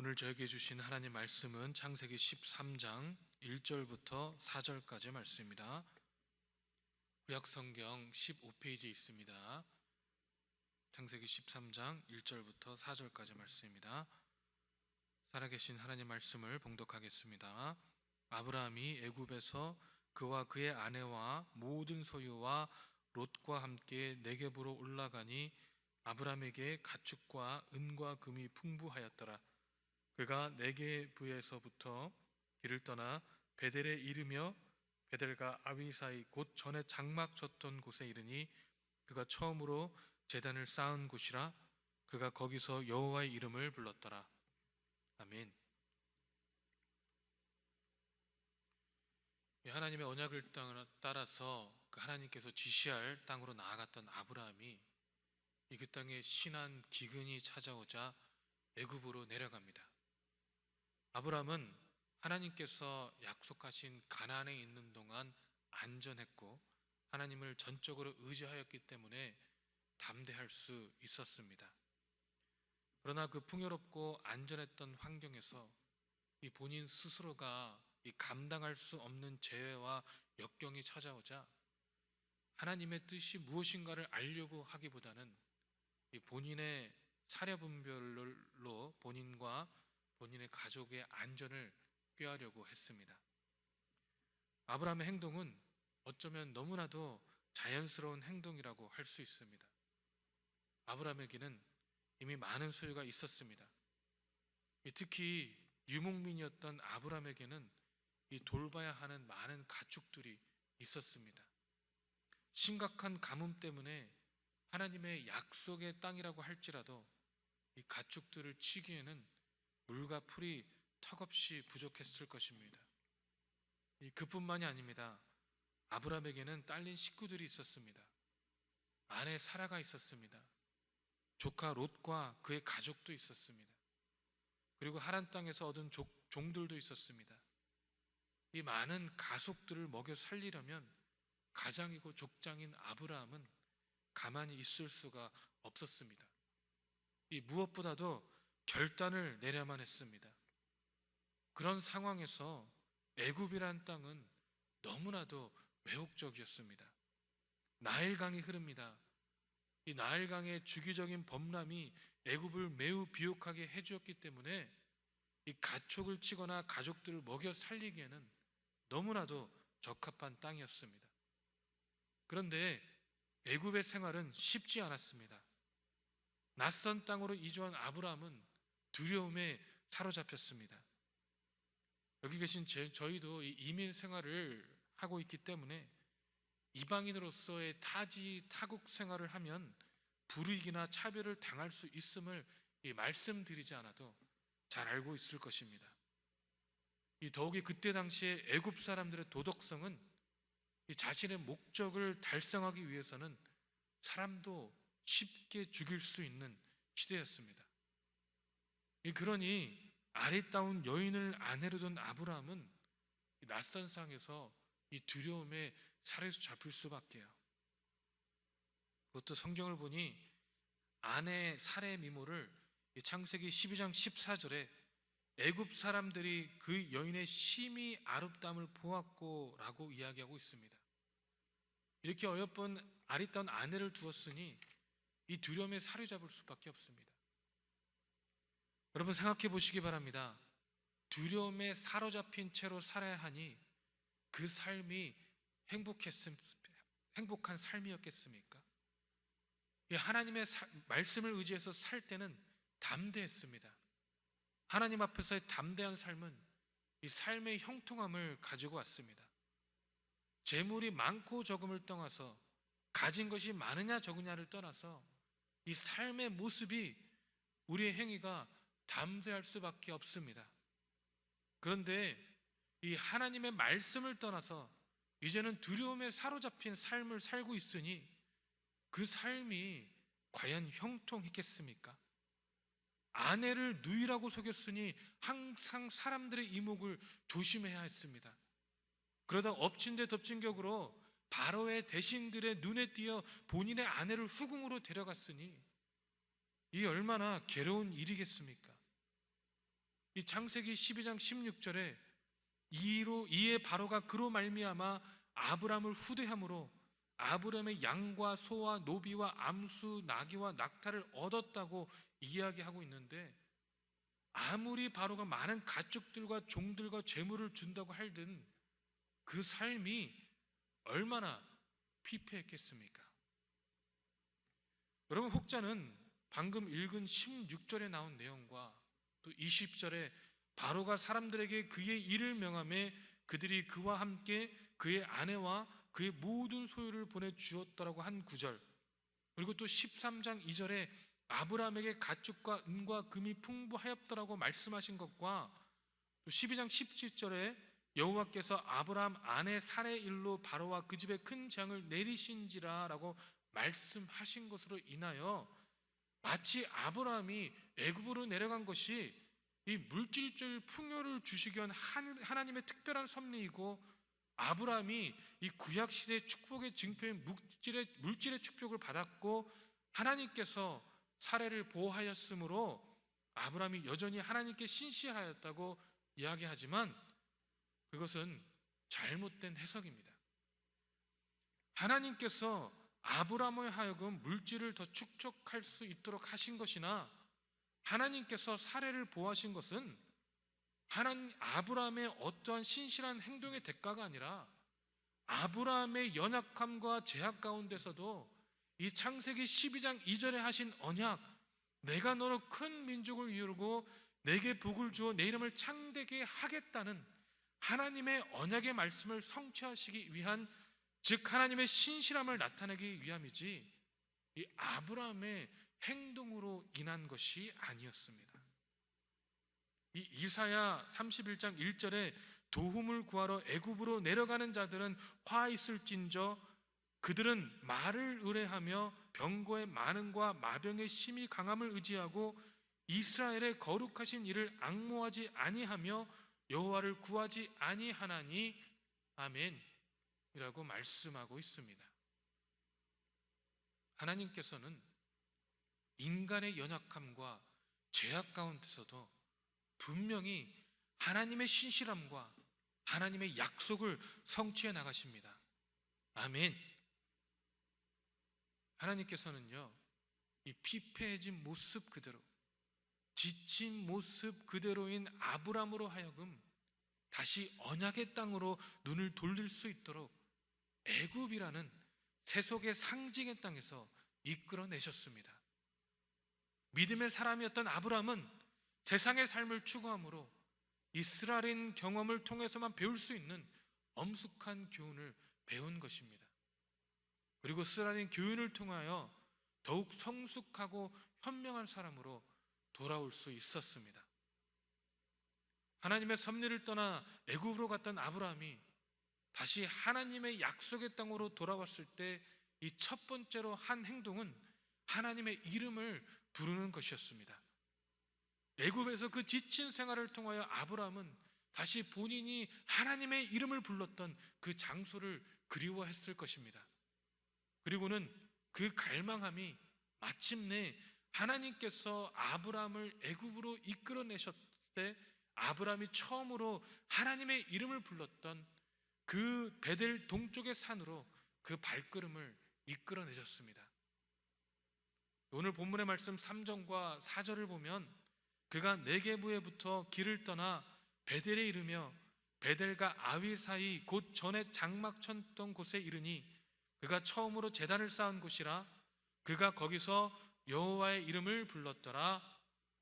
오늘 저에게 주신 하나님 말씀은 창세기 13장 1절부터 4절까지 말씀입니다. 구약성경 15페이지에 있습니다. 창세기 13장 1절부터 4절까지 말씀입니다. 살아계신 하나님 말씀을 봉독하겠습니다. 아브라함이 애굽에서 그와 그의 아내와 모든 소유와 롯과 함께 네겝으로 올라가니 아브라함에게 가축과 은과 금이 풍부하였더라. 그가 네겝에서부터 길을 떠나 베델에 이르며 베델과 아위 사이 곧 전에 장막 쳤던 곳에 이르니 그가 처음으로 제단을 쌓은 곳이라. 그가 거기서 여호와의 이름을 불렀더라. 아멘. 하나님의 언약을 따라서 그 하나님께서 지시할 땅으로 나아갔던 아브라함이 그 땅에 신한 기근이 찾아오자 애굽으로 내려갑니다. 아브라함은 하나님께서 약속하신 가나안에 있는 동안 안전했고 하나님을 전적으로 의지하였기 때문에 담대할 수 있었습니다. 그러나 그 풍요롭고 안전했던 환경에서 이 본인 스스로가 이 감당할 수 없는 재해와 역경이 찾아오자 하나님의 뜻이 무엇인가를 알려고 하기보다는 이 본인의 사려분별로 본인과 본인의 가족의 안전을 꾀하려고 했습니다. 아브라함의 행동은 어쩌면 너무나도 자연스러운 행동이라고 할 수 있습니다. 아브라함에게는 이미 많은 소유가 있었습니다. 특히 유목민이었던 아브라함에게는 이 돌봐야 하는 많은 가축들이 있었습니다. 심각한 가뭄 때문에 하나님의 약속의 땅이라고 할지라도 이 가축들을 치기에는 물과 풀이 턱없이 부족했을 것입니다. 그뿐만이 아닙니다. 아브라함에게는 딸린 식구들이 있었습니다. 아내 사라가 있었습니다. 조카 롯과 그의 가족도 있었습니다. 그리고 하란 땅에서 얻은 종들도 있었습니다. 이 많은 가속들을 먹여 살리려면 가장이고 족장인 아브라함은 가만히 있을 수가 없었습니다. 무엇보다도 결단을 내려야만 했습니다. 그런 상황에서 애굽이란 땅은 너무나도 매혹적이었습니다. 나일강이 흐릅니다. 이 나일강의 주기적인 범람이 애굽을 매우 비옥하게 해주었기 때문에 이 가축을 치거나 가족들을 먹여 살리기에는 너무나도 적합한 땅이었습니다. 그런데 애굽의 생활은 쉽지 않았습니다. 낯선 땅으로 이주한 아브라함은 두려움에 사로잡혔습니다. 여기 계신 저희도 이민 생활을 하고 있기 때문에 이방인으로서의 타국 생활을 하면 불이익이나 차별을 당할 수 있음을 말씀드리지 않아도 잘 알고 있을 것입니다. 더욱이 그때 당시에 애굽 사람들의 도덕성은 자신의 목적을 달성하기 위해서는 사람도 쉽게 죽일 수 있는 시대였습니다. 그러니 아리따운 여인을 아내로 둔 아브라함은 낯선 상에서 이 두려움에 사로잡힐 수밖에요. 그것도 성경을 보니 아내 살해 미모를 창세기 12장 14절에 애굽 사람들이 그 여인의 심히 아름다움을 보았고 라고 이야기하고 있습니다. 이렇게 어여쁜 아리따운 아내를 두었으니 이 두려움에 사로잡을 수밖에 없습니다. 여러분 생각해 보시기 바랍니다. 두려움에 사로잡힌 채로 살아야 하니 그 삶이 행복한 삶이었겠습니까? 하나님의 말씀을 의지해서 살 때는 담대했습니다. 하나님 앞에서의 담대한 삶은 이 삶의 형통함을 가지고 왔습니다. 재물이 많고 적음을 떠나서 가진 것이 많으냐 적으냐를 떠나서 이 삶의 모습이 우리의 행위가 담대할 수밖에 없습니다. 그런데 이 하나님의 말씀을 떠나서 이제는 두려움에 사로잡힌 삶을 살고 있으니 그 삶이 과연 형통했겠습니까? 아내를 누이라고 속였으니 항상 사람들의 이목을 조심해야 했습니다. 그러다 엎친 데 덮친 격으로 바로의 대신들의 눈에 띄어 본인의 아내를 후궁으로 데려갔으니 이 얼마나 괴로운 일이겠습니까? 이 창세기 12장 16절에 이에 바로가 그로 말미암아 아브람을 후대함으로 아브람의 양과 소와 노비와 암수 나귀와 낙타를 얻었다고 이야기하고 있는데, 아무리 바로가 많은 가축들과 종들과 재물을 준다고 할든 그 삶이 얼마나 피폐했겠습니까? 여러분, 혹자는 방금 읽은 16절에 나온 내용과 또 20절에 바로가 사람들에게 그의 일을 명하매 그들이 그와 함께 그의 아내와 그의 모든 소유를 보내주었다라고 한 구절, 그리고 또 13장 2절에 아브라함에게 가축과 은과 금이 풍부하였더라고 말씀하신 것과 또 12장 17절에 여호와께서 아브라함 아내 사레의 일로 바로와 그 집에 큰 재앙을 내리신지라 라고 말씀하신 것으로 인하여 마치 아브라함이 애굽으로 내려간 것이 이 물질적 풍요를 주시기 위한 하나님의 특별한 섭리이고, 아브라함이 이 구약시대의 축복의 증표인 물질의 축복을 받았고 하나님께서 사례를 보호하였으므로 아브라함이 여전히 하나님께 신실하였다고 이야기하지만 그것은 잘못된 해석입니다. 하나님께서 아브라함에 하여금 물질을 더 축적할 수 있도록 하신 것이나 하나님께서 사례를 보호하신 것은 아브라함의 어떠한 신실한 행동의 대가가 아니라 아브라함의 연약함과 제약 가운데서도 이 창세기 12장 2절에 하신 언약, 내가 너로 큰 민족을 이루고 내게 복을 주어 내 이름을 창대게 하겠다는 하나님의 언약의 말씀을 성취하시기 위한, 즉 하나님의 신실함을 나타내기 위함이지 이 아브라함의 행동으로 인한 것이 아니었습니다. 이 이사야 31장 1절에 도움을 구하러 애굽으로 내려가는 자들은 화 있을진저 그들은 말을 의뢰하며 병거의 많음과 마병의 심히 강함을 의지하고 이스라엘의 거룩하신 이를 앙모하지 아니하며 여호와를 구하지 아니하나니 아멘 이라고 말씀하고 있습니다. 하나님께서는 인간의 연약함과 제약 가운데서도 분명히 하나님의 신실함과 하나님의 약속을 성취해 나가십니다. 아멘. 하나님께서는요, 이 피폐해진 모습 그대로, 지친 모습 그대로인 아브람으로 하여금 다시 언약의 땅으로 눈을 돌릴 수 있도록 애굽이라는 세속의 상징의 땅에서 이끌어내셨습니다. 믿음의 사람이었던 아브람은 세상의 삶을 추구함으로 이스라엘인 경험을 통해서만 배울 수 있는 엄숙한 교훈을 배운 것입니다. 그리고 이스라엘인 교훈을 통하여 더욱 성숙하고 현명한 사람으로 돌아올 수 있었습니다. 하나님의 섭리를 떠나 애굽으로 갔던 아브라함이 다시 하나님의 약속의 땅으로 돌아왔을 때 이 첫 번째로 한 행동은 하나님의 이름을 부르는 것이었습니다. 애굽에서 그 지친 생활을 통하여 아브라함은 다시 본인이 하나님의 이름을 불렀던 그 장소를 그리워했을 것입니다. 그리고는 그 갈망함이 마침내 하나님께서 아브라함을 애굽으로 이끌어내셨을 때 아브라함이 처음으로 하나님의 이름을 불렀던 그 베델 동쪽의 산으로 그 발걸음을 이끌어내셨습니다. 오늘 본문의 말씀 3절과 4절을 보면 그가 네게부에부터 길을 떠나 베델에 이르며 베델과 아위 사이 곧 전에 장막 쳤던 곳에 이르니 그가 처음으로 제단을 쌓은 곳이라 그가 거기서 여호와의 이름을 불렀더라.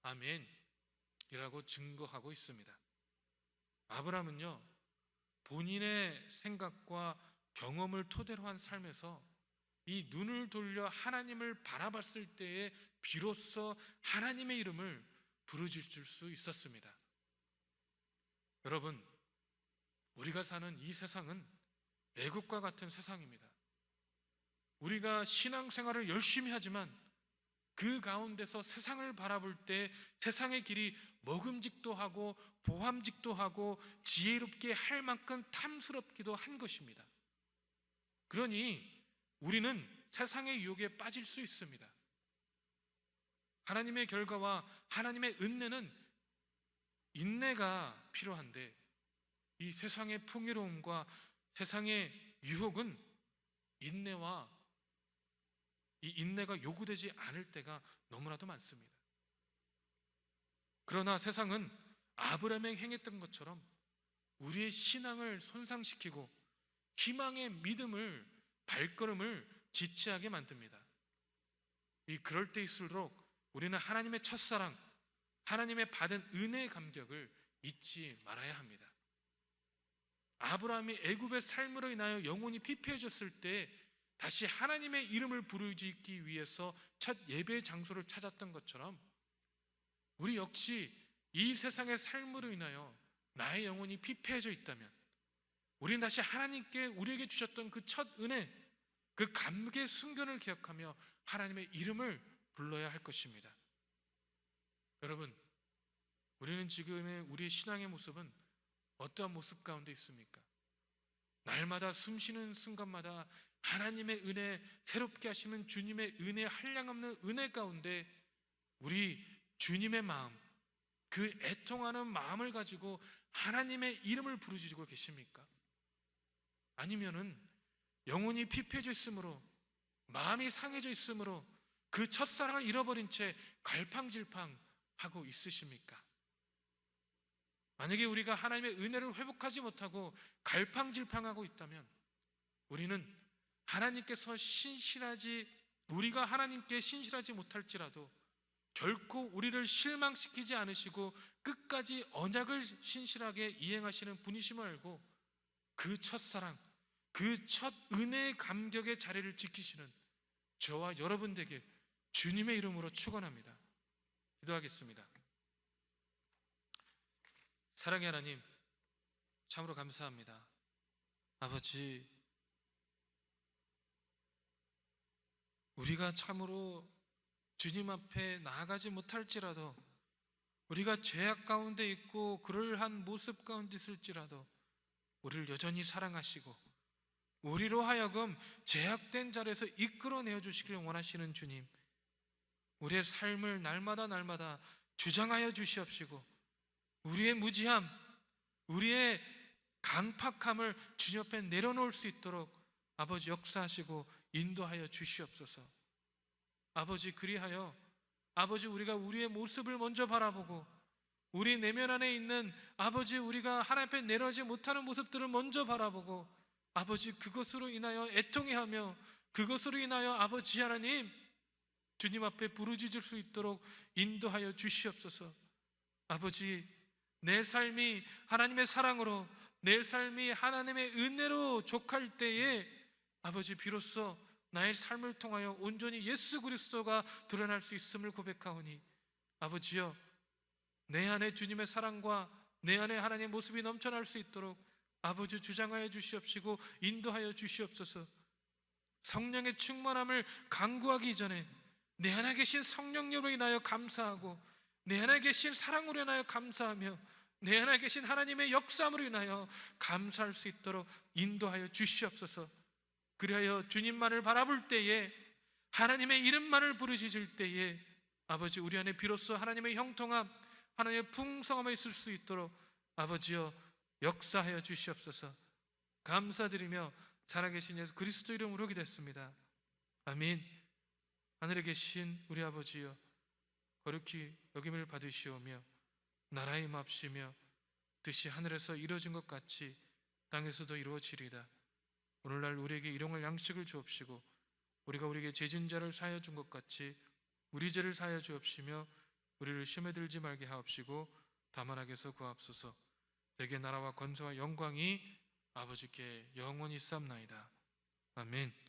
아멘 이라고 증거하고 있습니다. 아브라함은요, 본인의 생각과 경험을 토대로 한 삶에서 이 눈을 돌려 하나님을 바라봤을 때에 비로소 하나님의 이름을 부르짖을 수 있었습니다. 여러분, 우리가 사는 이 세상은 애국과 같은 세상입니다. 우리가 신앙생활을 열심히 하지만 그 가운데서 세상을 바라볼 때 세상의 길이 먹음직도 하고 보함직도 하고 지혜롭게 할 만큼 탐스럽기도 한 것입니다. 그러니 우리는 세상의 유혹에 빠질 수 있습니다. 하나님의 결과와 하나님의 은혜는 인내가 필요한데 이 세상의 풍요로움과 세상의 유혹은 인내가 요구되지 않을 때가 너무나도 많습니다. 그러나 세상은 아브라함이 행했던 것처럼 우리의 신앙을 손상시키고 희망의 믿음을, 발걸음을 지체하게 만듭니다. 그럴 때일수록 우리는 하나님의 첫사랑, 하나님의 받은 은혜의 감격을 잊지 말아야 합니다. 아브라함이 애굽의 삶으로 인하여 영혼이 피폐해졌을 때 다시 하나님의 이름을 부르짖기 위해서 첫 예배의 장소를 찾았던 것처럼 우리 역시 이 세상의 삶으로 인하여 나의 영혼이 피폐해져 있다면 우리는 다시 하나님께 우리에게 주셨던 그 첫 은혜, 그 감격의 순간을 기억하며 하나님의 이름을 불러야 할 것입니다. 여러분, 우리는 지금의 우리의 신앙의 모습은 어떠한 모습 가운데 있습니까? 날마다 숨쉬는 순간마다 하나님의 은혜, 새롭게 하시는 주님의 은혜, 한량없는 은혜 가운데 우리 주님의 마음, 그 애통하는 마음을 가지고 하나님의 이름을 부르짖고 계십니까? 아니면은 영혼이 피폐해져 있으므로, 마음이 상해져 있으므로 그 첫사랑을 잃어버린 채 갈팡질팡하고 있으십니까? 만약에 우리가 하나님의 은혜를 회복하지 못하고 갈팡질팡하고 있다면 우리는 우리가 하나님께 신실하지 못할지라도 결코 우리를 실망시키지 않으시고 끝까지 언약을 신실하게 이행하시는 분이심을 알고 그 첫사랑, 그 첫 은혜의 감격의 자리를 지키시는 저와 여러분 되길 주님의 이름으로 축원합니다. 기도하겠습니다. 사랑의 하나님, 참으로 감사합니다. 아버지, 우리가 참으로 주님 앞에 나아가지 못할지라도, 우리가 죄악 가운데 있고 그러한 모습 가운데 있을지라도 우리를 여전히 사랑하시고 우리로 하여금 죄악된 자리에서 이끌어내어 주시기를 원하시는 주님, 우리의 삶을 날마다 주장하여 주시옵시고 우리의 무지함, 우리의 강팍함을 주님 앞에 내려놓을 수 있도록 아버지 역사하시고 인도하여 주시옵소서. 아버지, 그리하여 아버지 우리가 우리의 모습을 먼저 바라보고 우리 내면 안에 있는 아버지 우리가 하나님 앞에 내려오지 못하는 모습들을 먼저 바라보고 아버지 그것으로 인하여 애통해하며 그것으로 인하여 아버지 하나님 주님 앞에 부르짖을 수 있도록 인도하여 주시옵소서. 아버지, 내 삶이 하나님의 사랑으로, 내 삶이 하나님의 은혜로 족할 때에 아버지 비로소 나의 삶을 통하여 온전히 예수 그리스도가 드러날 수 있음을 고백하오니 아버지여, 내 안에 주님의 사랑과 내 안에 하나님의 모습이 넘쳐날 수 있도록 아버지 주장하여 주시옵시고 인도하여 주시옵소서. 성령의 충만함을 간구하기 전에 내 안에 계신 성령님으로 인하여 감사하고 내 안에 계신 사랑으로 인하여 감사하며 내 안에 계신 하나님의 역사함으로 인하여 감사할 수 있도록 인도하여 주시옵소서. 그리하여 주님만을 바라볼 때에, 하나님의 이름만을 부르짖을 때에 아버지 우리 안에 비로소 하나님의 형통함, 하나님의 풍성함이 있을 수 있도록 아버지여 역사하여 주시옵소서. 감사드리며 살아계신 예수 그리스도 이름으로 기도했습니다. 아멘. 하늘에 계신 우리 아버지여, 거룩히 여김을 받으시오며 나라의 임합시며 뜻이 하늘에서 이루어진 것 같이 땅에서도 이루어지리이다. 오늘날 우리에게 일용할 양식을 주옵시고 우리가 우리에게 죄진 자를 사하여 준 것 같이 우리 죄를 사하여 주옵시며 우리를 시험에 들지 말게 하옵시고 다만 악에서 구하옵소서. 대개 나라와 권세와 영광이 아버지께 영원히 있사옵나이다. 아멘.